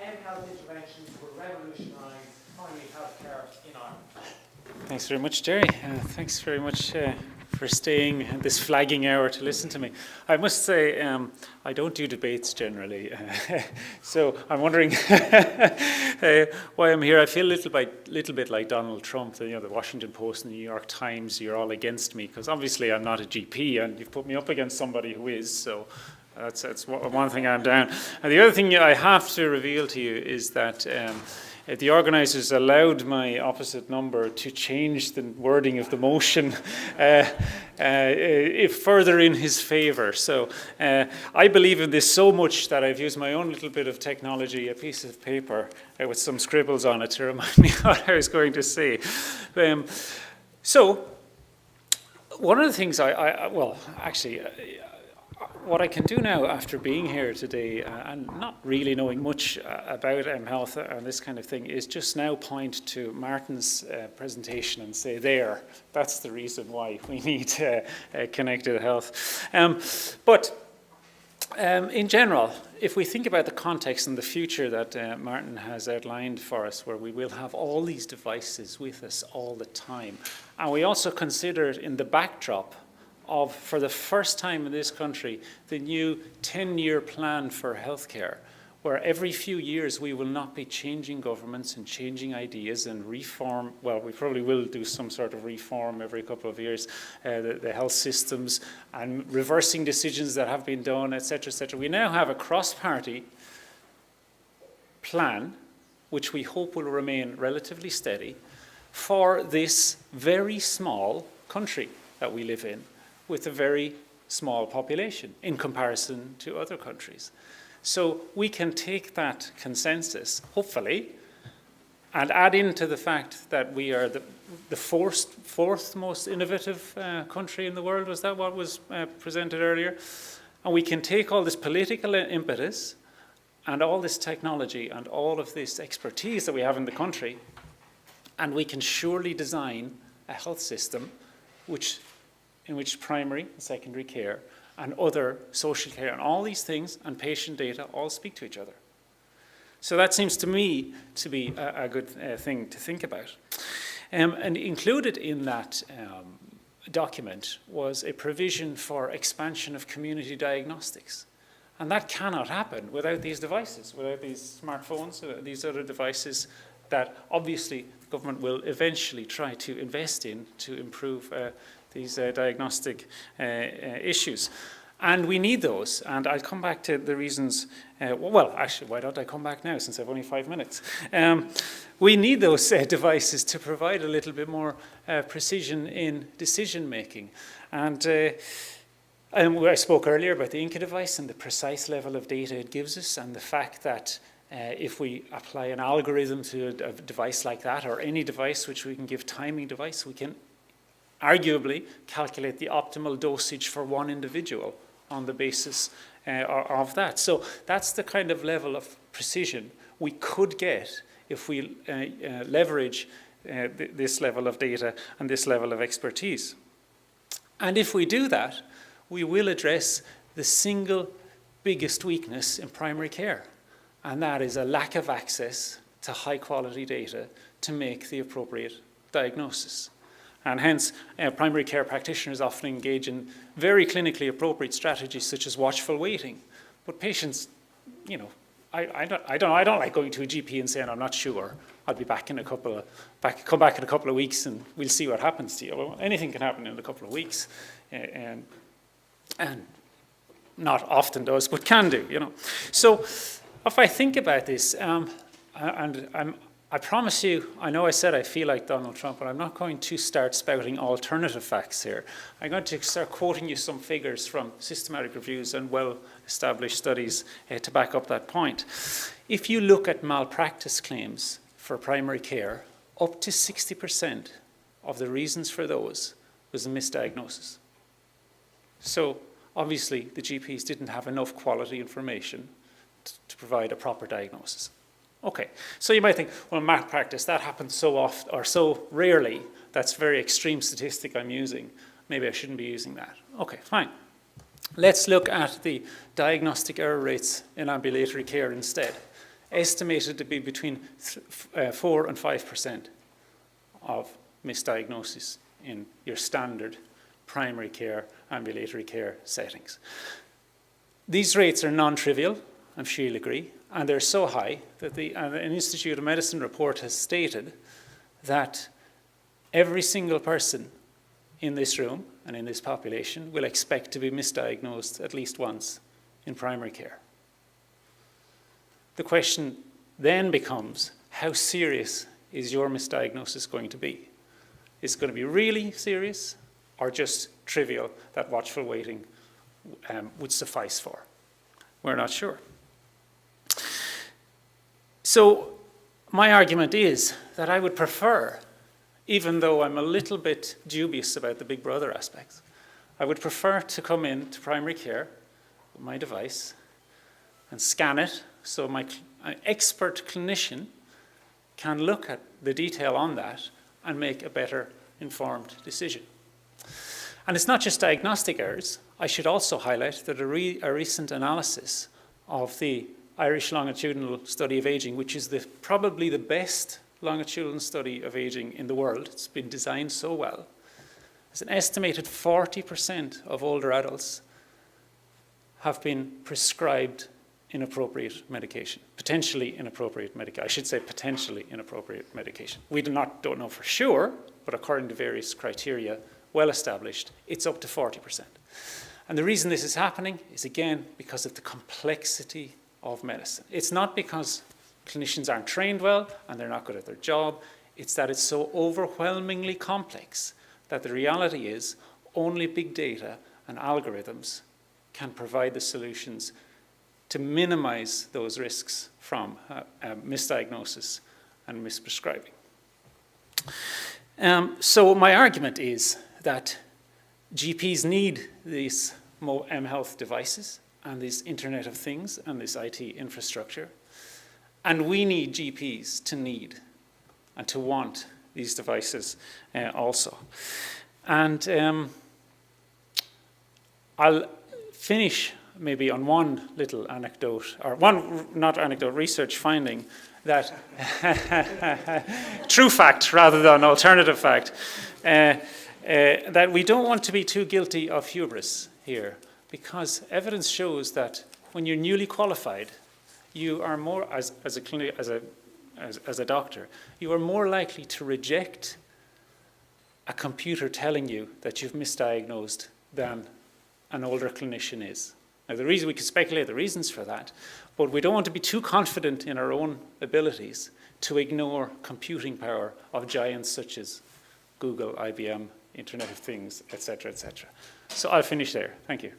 mHealth interventions will revolutionise primary healthcare in Ireland. Thanks very much, Jerry. Thanks very much for staying this flagging hour to listen to me. I must say, I don't do debates generally, so I'm wondering why I'm here. I feel a little bit like Donald Trump, the Washington Post and the New York Times. You're all against me because obviously I'm not a GP, and you've put me up against somebody who is. So that's one thing I'm down. And the other thing I have to reveal to you is that the organisers allowed my opposite number to change the wording of the motion if further in his favour. So I believe in this so much that I've used my own little bit of technology, a piece of paper with some scribbles on it to remind me what I was going to say. So one of the things what I can do now after being here today and not really knowing much about mHealth and this kind of thing is just now point to Martin's presentation and say, that's the reason why we need connected health. In general, if we think about the context and the future that Martin has outlined for us, where we will have all these devices with us all the time, and we also consider it in the backdrop of, for the first time in this country, the new 10-year plan for healthcare, where every few years we will not be changing governments and changing ideas and reform. Well, we probably will do some sort of reform every couple of years, the health systems, and reversing decisions that have been done, etc., etc. We now have a cross-party plan, which we hope will remain relatively steady, for this very small country that we live in, with a very small population in comparison to other countries. So we can take that consensus, hopefully, and add into the fact that we are the fourth most innovative country in the world. Was that what was presented earlier? And we can take all this political impetus and all this technology and all of this expertise that we have in the country, and we can surely design a health system in which primary and secondary care and other social care and all these things and patient data all speak to each other. So that seems to me to be a good thing to think about. And included in that document was a provision for expansion of community diagnostics. And that cannot happen without these devices, without these smartphones, these other devices that obviously the government will eventually try to invest in to improve these diagnostic issues. And we need those. And I'll come back to the reasons. Actually, why don't I come back now since I've only 5 minutes? We need those devices to provide a little bit more precision in decision making. And I spoke earlier about the Inca device and the precise level of data it gives us, and the fact that if we apply an algorithm to a device like that, or any device which we can give timing device, we can arguably calculate the optimal dosage for one individual on the basis of that. So that's the kind of level of precision we could get if we leverage this level of data and this level of expertise. And if we do that, we will address the single biggest weakness in primary care, and that is a lack of access to high quality data to make the appropriate diagnosis. And hence, primary care practitioners often engage in very clinically appropriate strategies such as watchful waiting. But patients, I don't like going to a GP and saying, I'm not sure. I'll be back in come back in a couple of weeks and we'll see what happens to you. Well, anything can happen in a couple of weeks. And not often does, but can do, So if I think about this, I promise you, I know I said I feel like Donald Trump, but I'm not going to start spouting alternative facts here. I'm going to start quoting you some figures from systematic reviews and well-established studies to back up that point. If you look at malpractice claims for primary care, up to 60% of the reasons for those was a misdiagnosis. So obviously the GPs didn't have enough quality information to provide a proper diagnosis. Okay, so you might think, well, malpractice, that happens so often or so rarely. That's a very extreme statistic I'm using. Maybe I shouldn't be using that. Okay, fine. Let's look at the diagnostic error rates in ambulatory care instead. estimated to be between 4 and 5% of misdiagnosis in your standard primary care, ambulatory care settings. These rates are non-trivial, I'm sure you'll agree, and they're so high that an Institute of Medicine report has stated that every single person in this room and in this population will expect to be misdiagnosed at least once in primary care. The question then becomes, how serious is your misdiagnosis going to be? Is it going to be really serious or just trivial that watchful waiting would suffice for? We're not sure. So my argument is that I would prefer, even though I'm a little bit dubious about the Big Brother aspects, I would prefer to come in to primary care with my device and scan it so my expert clinician can look at the detail on that and make a better informed decision. And it's not just diagnostic errors. I should also highlight that a recent analysis of the Irish Longitudinal Study of Aging, which is probably the best longitudinal study of aging in the world, it's been designed so well, has an estimated 40% of older adults have been prescribed inappropriate medication, potentially inappropriate medication. I should say potentially inappropriate medication. We don't know for sure, but according to various criteria, well established, it's up to 40%. And the reason this is happening is, again, because of the complexity of medicine. It's not because clinicians aren't trained well and they're not good at their job. It's that it's so overwhelmingly complex that the reality is only big data and algorithms can provide the solutions to minimize those risks from misdiagnosis and misprescribing. So my argument is that GPs need these mHealth devices and this Internet of Things and this IT infrastructure. And we need GPs to need and to want these devices also. And I'll finish maybe on one little anecdote, or one, not anecdote, research finding that, true fact rather than alternative fact, that we don't want to be too guilty of hubris here, because evidence shows that when you're newly qualified, you are more, as a doctor, you are more likely to reject a computer telling you that you've misdiagnosed than an older clinician is. Now, the reason we could speculate the reasons for that, but we don't want to be too confident in our own abilities to ignore computing power of giants such as Google, IBM, Internet of Things, etc., etc. So I'll finish there. Thank you.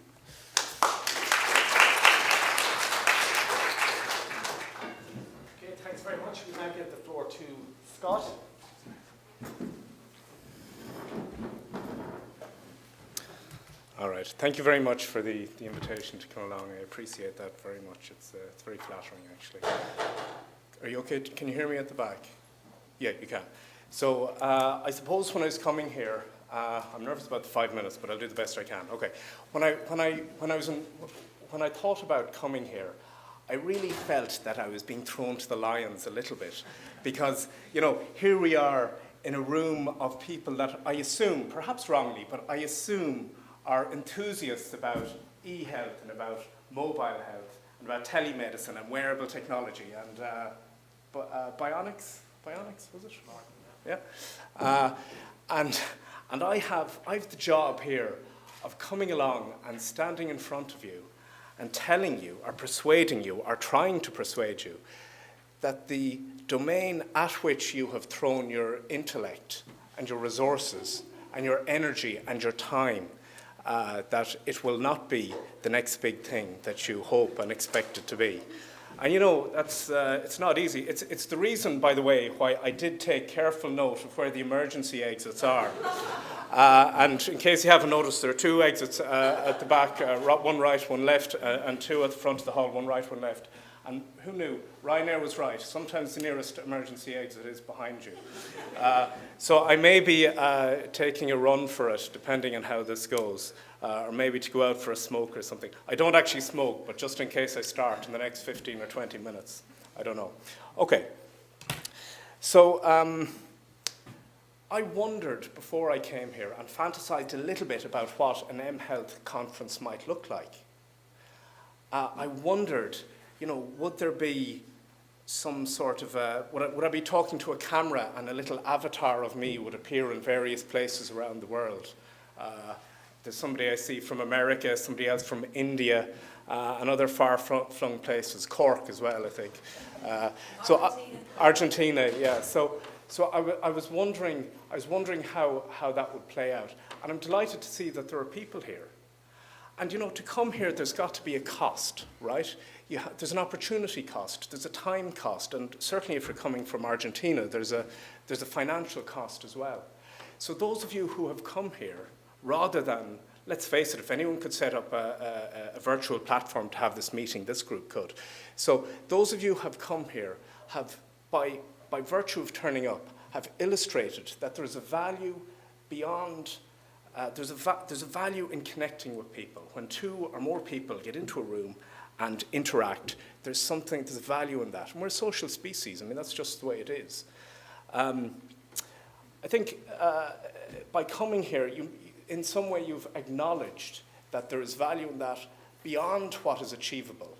Okay, thanks very much. We now give the floor to Scott. All right. Thank you very much for the invitation to come along. I appreciate that very much. It's very flattering, actually. Are you okay? Can you hear me at the back? Yeah, you can. So I suppose when I was coming here, I'm nervous about the 5 minutes, but I'll do the best I can. Okay. When I thought about coming here, I really felt that I was being thrown to the lions a little bit, because here we are in a room of people that I assume, perhaps wrongly, but I assume are enthusiasts about e-health and about mobile health and about telemedicine and wearable technology and bionics, was it? Yeah. And I have the job here of coming along and standing in front of you and telling you or persuading you or trying to persuade you that the domain at which you have thrown your intellect and your resources and your energy and your time, that it will not be the next big thing that you hope and expect it to be. And that's it's not easy. It's the reason, by the way, why I did take careful note of where the emergency exits are. And in case you haven't noticed, there are two exits at the back, one right, one left, and two at the front of the hall, one right, one left. And who knew? Ryanair was right. Sometimes the nearest emergency exit is behind you. So I may be taking a run for it, depending on how this goes. or maybe to go out for a smoke or something. I don't actually smoke, but just in case I start in the next 15 or 20 minutes. I don't know. Okay. So I wondered before I came here and fantasized a little bit about what an mHealth conference might look like. I wondered, would there be some sort of would I be talking to a camera and a little avatar of me would appear in various places around the world? There's somebody I see from America, somebody else from India, and other far-flung places, Cork as well, I think. Argentina, yeah. So I was wondering how that would play out, and I'm delighted to see that there are people here. And to come here, there's got to be a cost, right? There's an opportunity cost, there's a time cost, and certainly if you're coming from Argentina, there's a financial cost as well. So those of you who have come here, rather than, let's face it, if anyone could set up a virtual platform to have this meeting, this group could. So those of you who have come here have, by virtue of turning up, have illustrated that there is a value beyond. There's a value in connecting with people. When two or more people get into a room and interact, there's a value in that. And we're a social species. I mean, that's just the way it is. I think by coming here, in some way you've acknowledged that there is value in that beyond what is achievable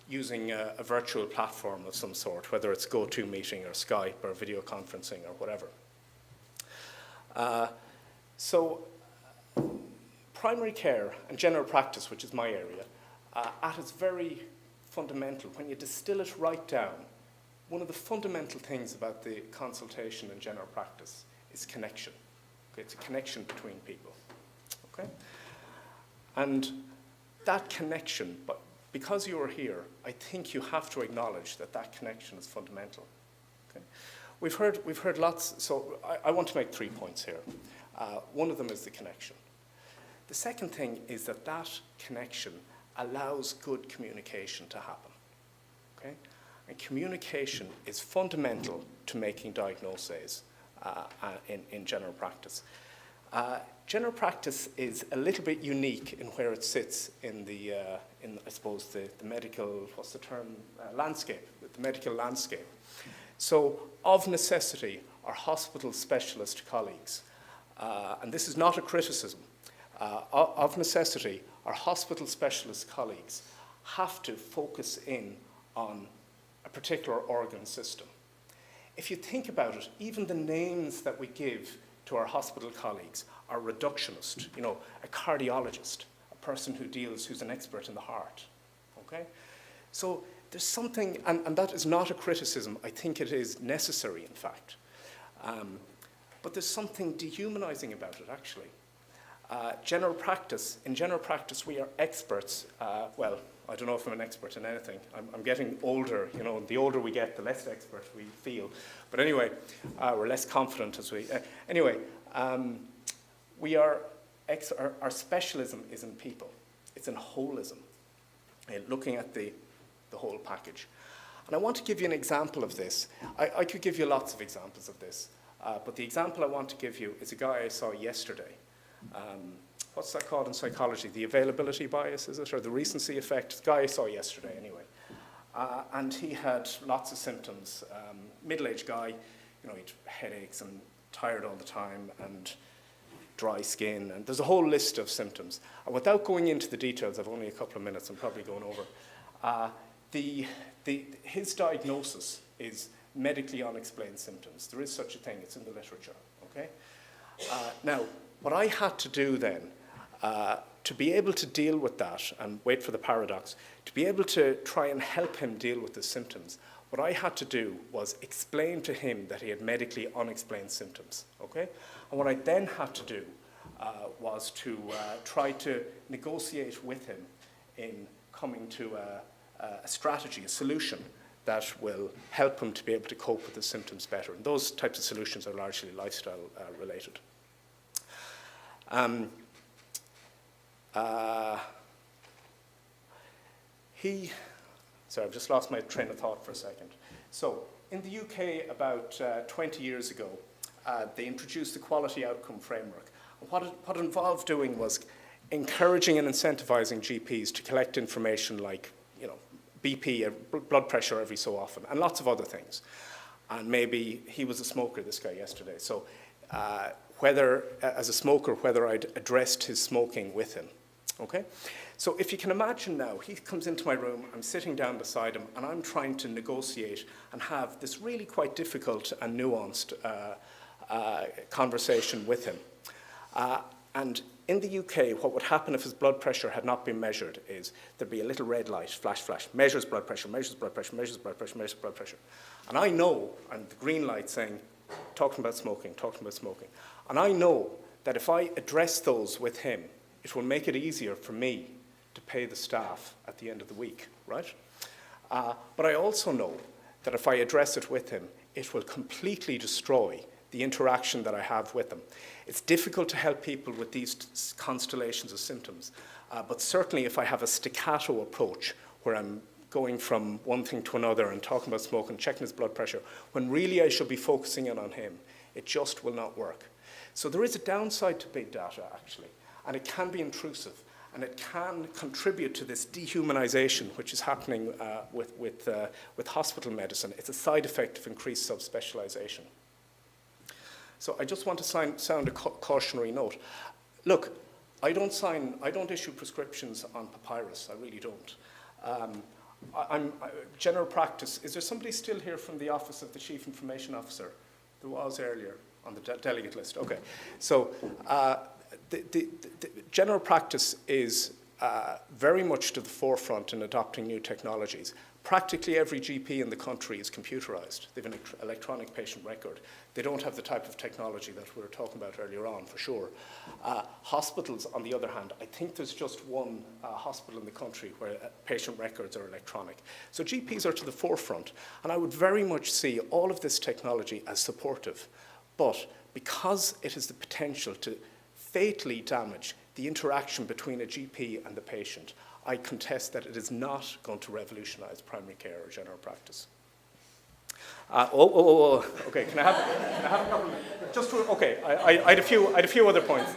using a virtual platform of some sort, whether it's GoToMeeting or Skype or video conferencing or whatever. Primary care and general practice, which is my area, at its very fundamental, when you distill it right down, one of the fundamental things about the consultation in general practice is connection. Okay? It's a connection between people. Okay? And that connection, but because you are here, I think you have to acknowledge that connection is fundamental. Okay? We've heard lots, so I want to make 3 points here. One of them is the connection. The second thing is that connection allows good communication to happen. Okay? And communication is fundamental to making diagnoses in general practice. General practice is a little bit unique in where it sits in I suppose, the medical, what's the term, landscape, the medical landscape. So, of necessity, our hospital specialist colleagues, and this is not a criticism, of necessity, our hospital specialist colleagues have to focus in on a particular organ system. If you think about it, even the names that we give to our hospital colleagues are reductionist. A cardiologist, a person who's an expert in the heart. Okay? So there's something, and that is not a criticism, I think it is necessary, in fact. But there's something dehumanizing about it, actually. In general practice, we are experts. Well, I don't know if I'm an expert in anything. I'm getting older, the older we get, the less expert we feel. But anyway, we're less confident as we... our specialism is in people. It's in holism, looking at the whole package. And I want to give you an example of this. I could give you lots of examples of this, but the example I want to give you is a guy I saw yesterday. What's that called in psychology? The availability bias, is it? Or the recency effect? The guy I saw yesterday, anyway. And he had lots of symptoms. Middle-aged guy, he'd headaches and tired all the time and dry skin. And there's a whole list of symptoms. And without going into the details, I've only a couple of minutes, I'm probably going over. His diagnosis is medically unexplained symptoms. There is such a thing, it's in the literature, okay? Now, what I had to do then, to be able to deal with that, and wait for the paradox, to be able to try and help him deal with the symptoms, what I had to do was explain to him that he had medically unexplained symptoms, okay? And what I then had to do was to try to negotiate with him in coming to a strategy, a solution that will help him to be able to cope with the symptoms better. And those types of solutions are largely lifestyle related. Sorry, I've just lost my train of thought for a second. So, in the UK about 20 years ago, they introduced the Quality Outcome Framework. And what it involved doing was encouraging and incentivizing GPs to collect information like, BP, blood pressure every so often, and lots of other things. And maybe he was a smoker, this guy, yesterday. So whether, as a smoker, whether I'd addressed his smoking with him, okay? So if you can imagine now, he comes into my room, I'm sitting down beside him, and I'm trying to negotiate and have this really quite difficult and nuanced conversation with him. And in the UK, what would happen if his blood pressure had not been measured is there'd be a little red light, flash, flash, measures blood pressure, measures blood pressure, measures blood pressure, measures blood pressure. And I know, and the green light saying, talking about smoking, talking about smoking. And I know that if I address those with him, it will make it easier for me to pay the staff at the end of the week, right? But I also know that if I address it with him, it will completely destroy the interaction that I have with them. It's difficult to help people with these constellations of symptoms, but certainly if I have a staccato approach where I'm going from one thing to another and talking about smoking, checking his blood pressure, when really I should be focusing in on him, it just will not work. So there is a downside to big data, actually, and it can be intrusive, and it can contribute to this dehumanization which is happening with hospital medicine. It's a side effect of increased subspecialization. So I just want to sound a cautionary note. Look, I don't issue prescriptions on papyrus. I really don't. General practice. Is there somebody still here from the Office of the Chief Information Officer? There was earlier on the delegate list. Okay. So the general practice is very much to the forefront in adopting new technologies. Practically every GP in the country is computerized. They have an electronic patient record. They don't have the type of technology that we were talking about earlier on, for sure. Hospitals, on the other hand, I think there's just one hospital in the country where patient records are electronic. So GPs are to the forefront, and I would very much see all of this technology as supportive. But because it has the potential to fatally damage the interaction between a GP and the patient, I contest that it is not going to revolutionize primary care or general practice. Okay, can I have a couple of minutes? I had a few other points.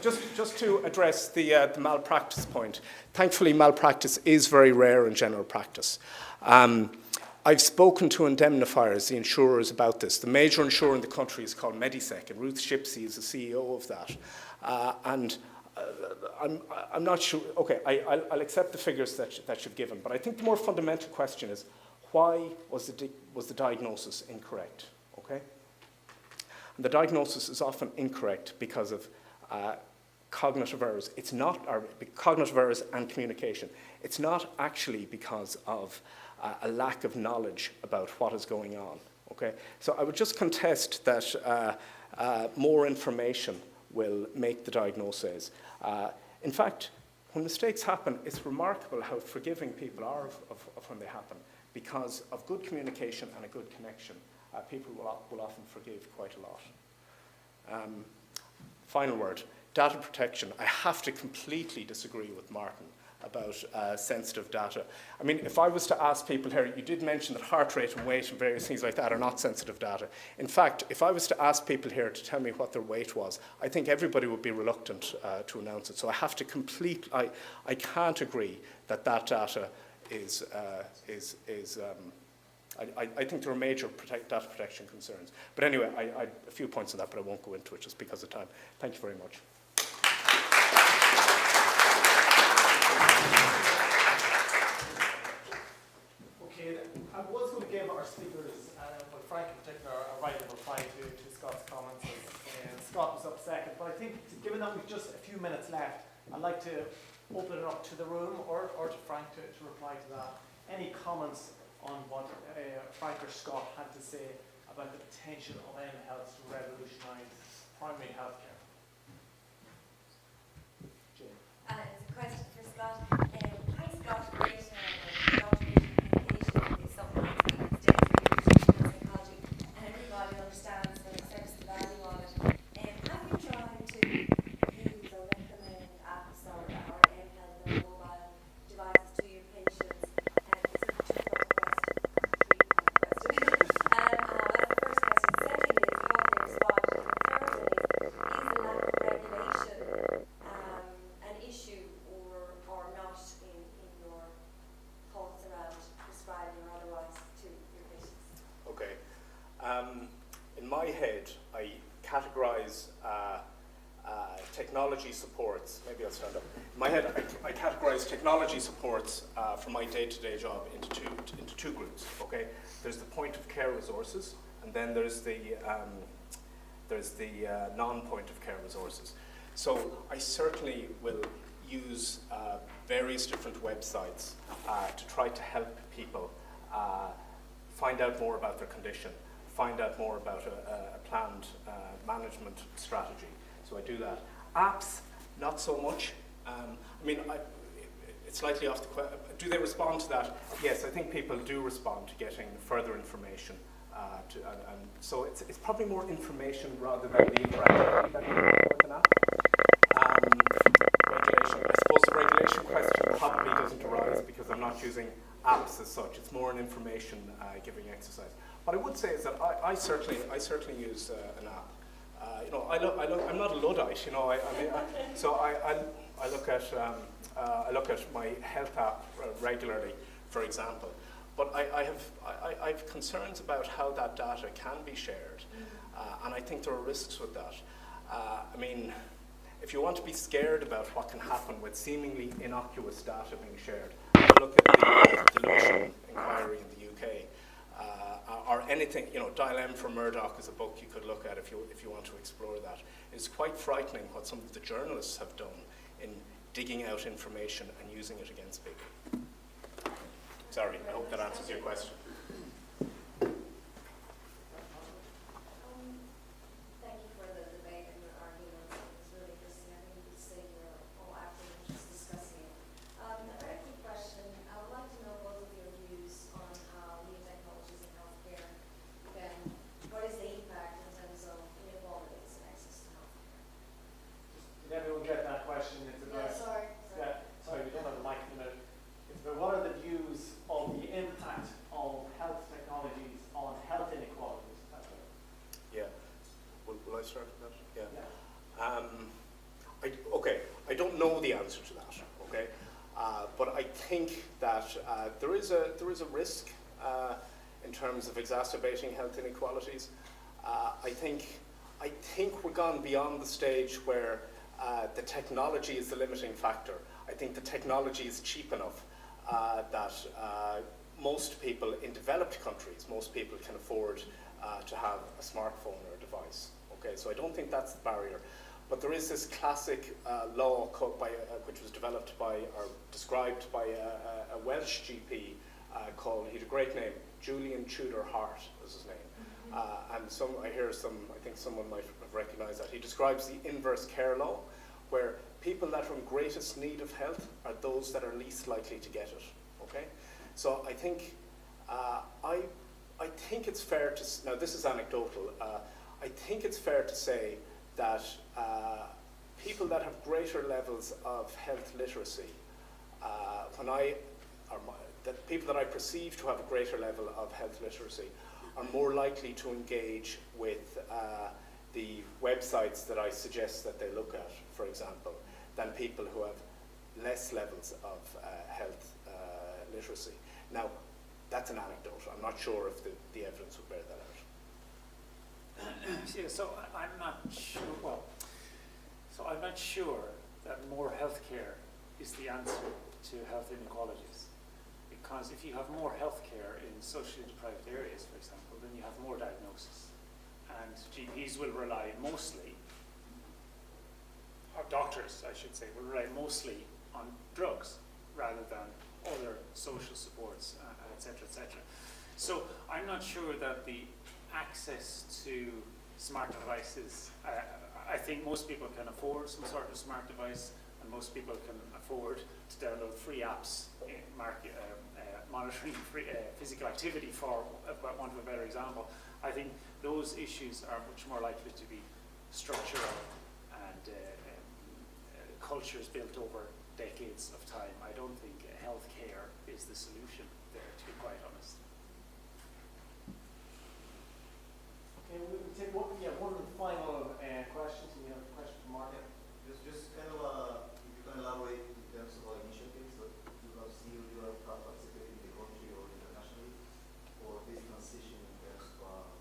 Just to address the malpractice point. Thankfully, malpractice is very rare in general practice. I've spoken to indemnifiers, the insurers, about this. The major insurer in the country is called Medisec, and Ruth Shipsey is the CEO of that. I'm not sure. Okay, I'll accept the figures that you've given, but I think the more fundamental question is, why was the diagnosis incorrect? Okay, and the diagnosis is often incorrect because of cognitive errors. It's not cognitive errors and communication. It's not actually because of a lack of knowledge about what is going on. Okay, so I would just contest that more information will make the diagnosis. In fact, when mistakes happen, it's remarkable how forgiving people are of when they happen. Because of good communication and a good connection, people will often forgive quite a lot. Final word, data protection. I have to completely disagree with Martin about sensitive data. I mean, if I was to ask people here, you did mention that heart rate and weight and various things like that are not sensitive data. In fact, if I was to ask people here to tell me what their weight was, I think everybody would be reluctant to announce it. So I have to I can't agree that data is I think there are major data protection concerns. But anyway, I had a few points on that, but I won't go into it just because of time. Thank you very much. Okay, I was going to give our speakers, well, Frank in particular, a right of reply to Scott's comments. Scott was up second, but I think given that we've just a few minutes left, I'd like to open it up to the room or to Frank to reply to that. Any comments on what Frank or Scott had to say about the potential of mHealth to revolutionise primary healthcare? Jane. It's a question for Scott. Hi Scott, great communication is something that's been extensively in psychology, and everybody understands and accepts the value of it. Have you tried to use or recommend apps or mHealth or mobile devices to your patients? It's a two-part question, three-part question. That's the first question. Second is how they respond. And the third is the lack of regulation an in my head, I categorize technology supports. Maybe I'll stand up. In my head, I categorize technology supports for my day-to-day job into two groups. Okay, there's the point of care resources, and then there's the non-point of care resources. So I certainly will use various different websites to try to help people find out more about their condition, find out more about a planned management strategy. So I do that. Apps, not so much. It's slightly off the question. Do they respond to that? Yes, I think people do respond to getting further information. And so it's probably more information rather than the interactivity that you have with an app. Regulation. I suppose the regulation question probably doesn't arise because I'm not using apps as such. It's more an information giving exercise. What I would say is that I certainly use an app. I'm not a Luddite. So I look at my health app regularly, for example. But I have concerns about how that data can be shared, and I think there are risks with that. If you want to be scared about what can happen with seemingly innocuous data being shared, look at the Delusion inquiry in the UK, or anything. Dial M for Murdoch is a book you could look at if you want to explore that. It's quite frightening what some of the journalists have done in digging out information and using it against people. Sorry, I hope that answers your question. Thank you for the debate and your arguments. It was really interesting. I think we could stay here all afternoon just discussing it. A very quick question. I would like to know both of your views on how new technologies in healthcare can, what is the impact in terms of inequalities and access to healthcare? Did everyone get that question? It's about, Sorry. Yeah, sorry, we don't have the mic in a minute. It's about what are the views of the impact of health technologies on health inequalities? That's right. Yeah. Will I start with that? Yeah. Yeah. I don't know the answer to that. Okay, but I think that there is a risk in terms of exacerbating health inequalities. I think we've gone beyond the stage where the technology is the limiting factor. I think the technology is cheap enough that most people in developed countries, most people can afford to have a smartphone or a device. Okay, so I don't think that's the barrier. But there is this classic law which was developed by or described by a Welsh GP called, he had a great name, Julian Tudor Hart was his name. And I think someone might have recognized that. He describes the inverse care law, where people that are in greatest need of health are those that are least likely to get it. Okay, so I think I think it's fair to now this is anecdotal. I think it's fair to say that people that have greater levels of health literacy, that people that I perceive to have a greater level of health literacy, are more likely to engage with the websites that I suggest that they look at, for example, than people who have less levels of health literacy. Now, that's an anecdote. I'm not sure if the evidence would bear that out. Yeah, so I'm not sure. I'm not sure that more healthcare is the answer to health inequalities. Because if you have more healthcare in socially deprived areas, for example, then you have more diagnosis. And GPs will rely mostly, or doctors, I should say, will rely mostly on drugs rather than other social supports, et cetera, et cetera. So I'm not sure that the access to smart devices, I think most people can afford some sort of smart device, and most people can afford to download free apps monitoring physical activity, for want of a better example. I think those issues are much more likely to be structural and cultures built over decades of time. I don't think healthcare is the solution there, to be quite honest. Okay, we'll take one final question. So we have a question from Martin. Just kind of if you can elaborate in terms of initiatives that you have seen you have participated in the country or internationally for this transition in terms of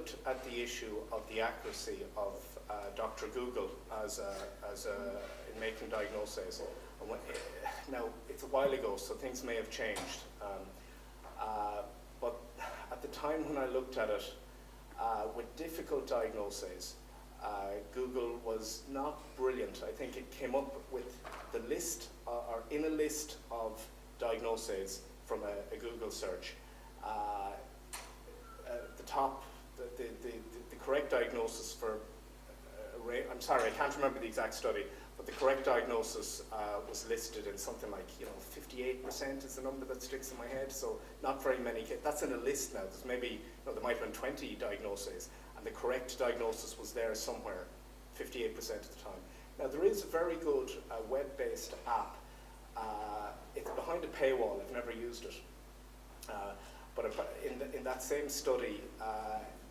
looked at the issue of the accuracy of Dr. Google in making diagnoses. And now, it's a while ago, so things may have changed. But at the time when I looked at it, with difficult diagnoses, Google was not brilliant. I think it came up with the list, or in a list of diagnoses from a Google search. The top, the correct diagnosis for, I'm sorry, I can't remember the exact study, but the correct diagnosis was listed in something like, 58% is the number that sticks in my head. So not very many. That's in a list now. There's maybe, there might have been 20 diagnoses, and the correct diagnosis was there somewhere, 58% of the time. Now there is a very good web-based app. It's behind a paywall. I've never used it. But in that same study,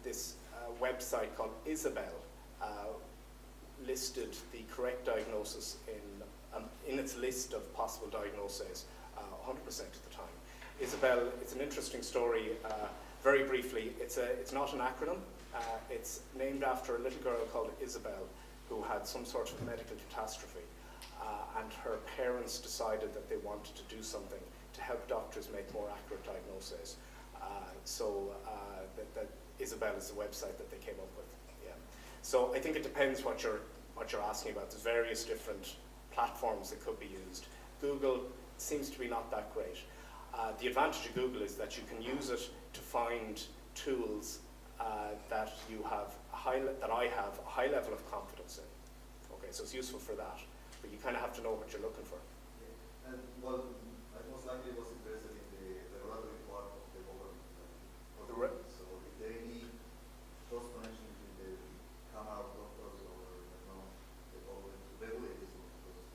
this website called Isabel listed the correct diagnosis in its list of possible diagnoses 100% of the time. Isabel, it's an interesting story. Very briefly, it's not an acronym. It's named after a little girl called Isabel who had some sort of medical catastrophe. And her parents decided that they wanted to do something to help doctors make more accurate diagnoses. So that Isabel is the website that they came up with. Yeah. So I think it depends what you're asking about. There's various different platforms that could be used. Google seems to be not that great. The advantage of Google is that you can use it to find tools that I have a high level of confidence in. Okay, so it's useful for that, but you kind of have to know what you're looking for. Yeah. And well, I most likely was interested in the regulatory part of the government. So if there are any close connection between the Camera of Doctors or the government to regulate this one, because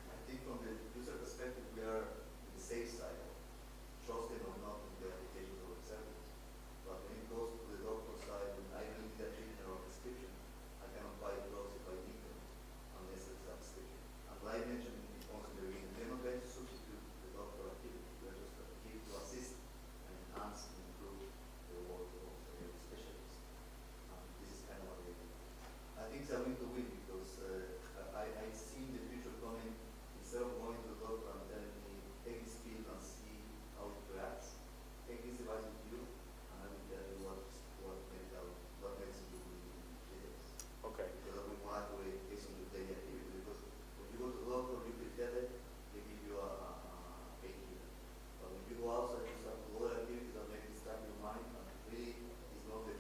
I think from the user perspective we are on the safe side, trusting or not in the applications of the service. But when it goes to the doctor side, and I need a treatment or prescription, I cannot buy drugs if I need them unless it's a prescription. And like I mentioned also in the beginning, we're not going to substitute the doctor activity. We're just here to assist and enhance and improve the work of the specialists. This is kind of what I think it's a win to win, because I see the future coming. Instead of going to the doctor and telling me, take this pill and see how it reacts, take this device with you, and I will tell you what medicine you will need in 3 days. Okay. Because we want to based on your daily activity. Because when you go to the doctor, you get headache, they give you a painkiller. But when you go outside, you start to do other activities that make distract your mind, and really it's not the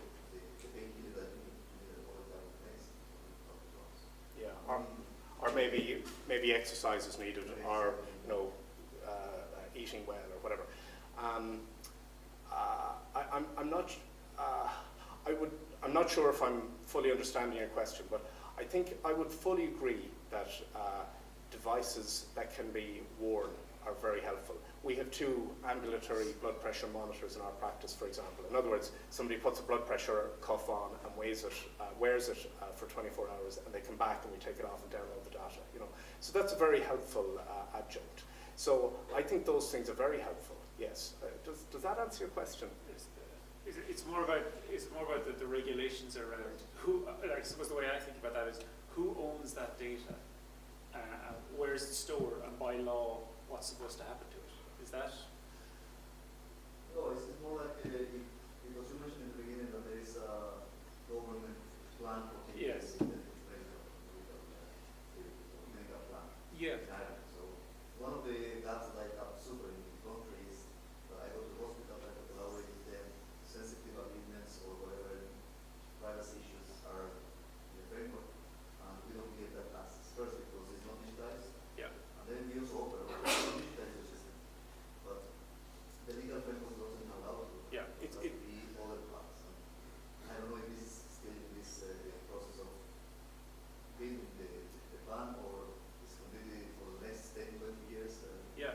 painkiller that you need. You need other type of medicine. Yeah. Or maybe exercise is needed, or eating well, or whatever. I'm not sure if I'm fully understanding your question, but I think I would fully agree that devices that can be worn are very helpful. We have 2 ambulatory blood pressure monitors in our practice, for example. In other words, somebody puts a blood pressure cuff on and wears it for 24 hours, and they come back and we take it off and download the data. So that's a very helpful adjunct. So I think those things are very helpful. Yes. Does that answer your question? It's more about the regulations around who. I suppose the way I think about that is who owns that data, where is it stored, and by law, what's supposed to happen to it. Is that? No, it's more like because you mentioned in the beginning that there is a government plan for Yes. medical plan. Yeah. In Ireland. So one of the gaps that I have super in the country is that I go to the hospital, I collaborate with them, sensitive agreements or whatever privacy issues are in the framework, and we don't get that access. First, because it's not digitized. Yeah. And then we use Opera, which is not digitized system. But the legal framework doesn't allow it. Yeah. It has to be other parts. And I don't know if this is still in this process of building the plan, or it's completely for the next 10, 20 years. Yeah.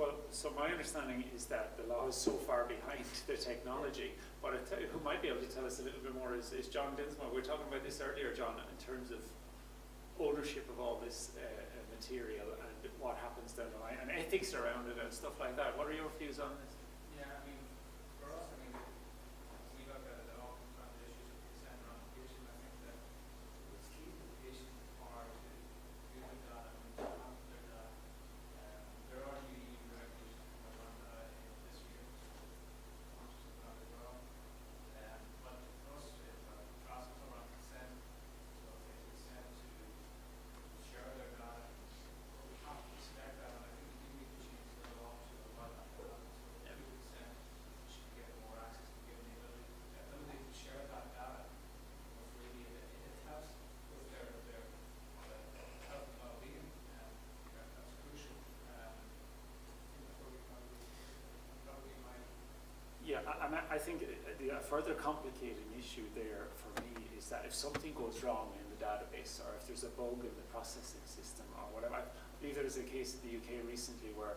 Well, so my understanding is that the law is so far behind the technology. But who might be able to tell us a little bit more is John Dinsmore. We were talking about this earlier, John, in terms of ownership of all this material and what happens down the line, and ethics around it and stuff like that. What are your views on this? Yeah, I mean, for us, we look at it all I think a further complicating issue there for me is that if something goes wrong in the database, or if there's a bug in the processing system or whatever, I believe there was a case in the UK recently where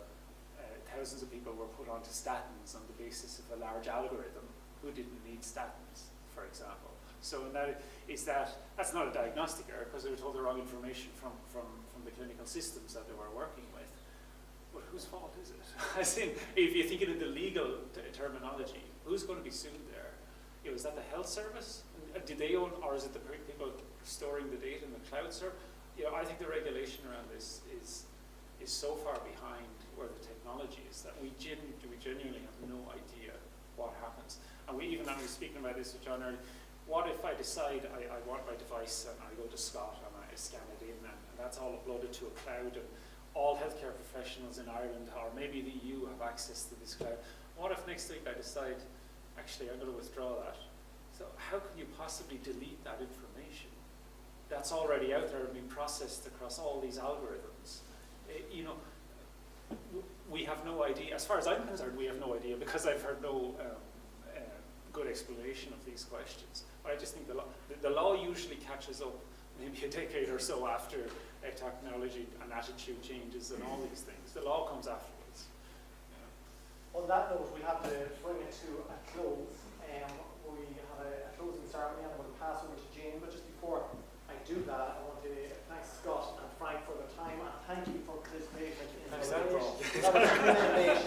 thousands of people were put onto statins on the basis of a large algorithm who didn't need statins, for example. So that's not a diagnostic error because they were told the wrong information from the clinical systems that they were working with. But whose fault is it? As in, if you're thinking in the legal terminology, who's going to be sued there? Is that the health service? Do they own, or is it the people storing the data in the cloud server? I think the regulation around this is so far behind where the technology is that we genuinely have no idea what happens. And we were speaking about this with John earlier. What if I decide I want my device and I go to Scott and I scan it in and that's all uploaded to a cloud and all healthcare professionals in Ireland or maybe the EU have access to this cloud? What if next week I decide, actually I'm going to withdraw that? So how can you possibly delete that information? That's already out there and being processed across all these algorithms. We have no idea. As far as I'm concerned, we have no idea because I've heard no good explanation of these questions. But I just think the law usually catches up maybe a decade or so after technology and attitude changes and all these things. The law comes afterwards. On that note, we have to bring it to a close. We have a closing ceremony and I'm going to pass over to Jane. But just before I do that, I want to thank Scott and Frank for their time and thank you for participating in the innovation